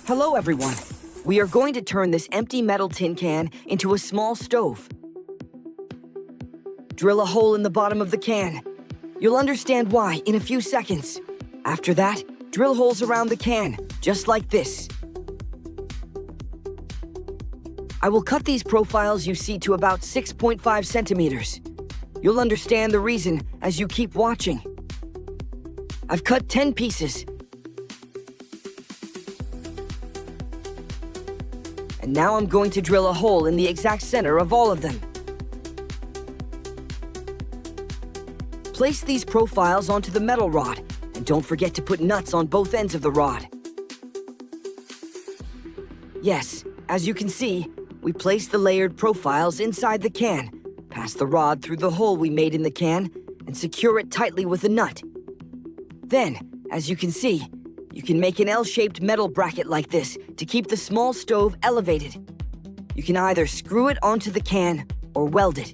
Hello, everyone. We are going to turn this empty metal tin can into a small stove. Drill a hole in the bottom of the can. You'll understand why in a few seconds. After that, drill holes around the can, just like this. I will cut these profiles you see to about 6.5 centimeters. You'll understand the reason as you keep watching. I've cut 10 pieces. And now I'm going to drill a hole in the exact center of all of them. Place these profiles onto the metal rod, and don't forget to put nuts on both ends of the rod. Yes, as you can see, we place the layered profiles inside the can, pass the rod through the hole we made in the can, and secure it tightly with a nut. Then, as you can see, you can make an L-shaped metal bracket like this to keep the small stove elevated. You can either screw it onto the can or weld it.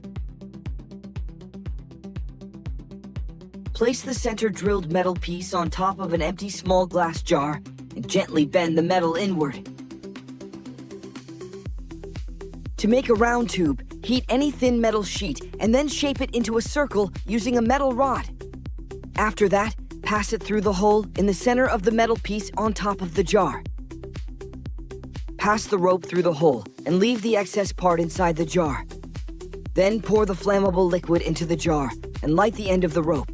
Place the center drilled metal piece on top of an empty small glass jar and gently bend the metal inward. To make a round tube, heat any thin metal sheet and then shape it into a circle using a metal rod. After that, pass it through the hole in the center of the metal piece on top of the jar. Pass the rope through the hole and leave the excess part inside the jar. Then pour the flammable liquid into the jar and light the end of the rope.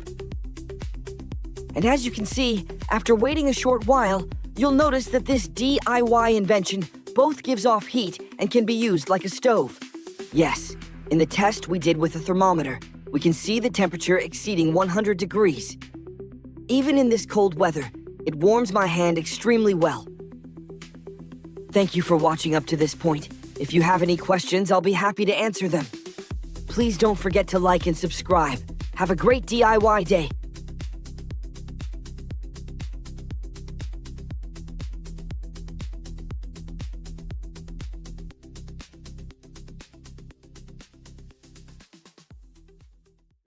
And as you can see, after waiting a short while, you'll notice that this DIY invention both gives off heat and can be used like a stove. Yes, in the test we did with a thermometer, we can see the temperature exceeding 100 degrees. Even in this cold weather, it warms my hand extremely well. Thank you for watching up to this point. If you have any questions, I'll be happy to answer them. Please don't forget to like and subscribe. Have a great DIY day.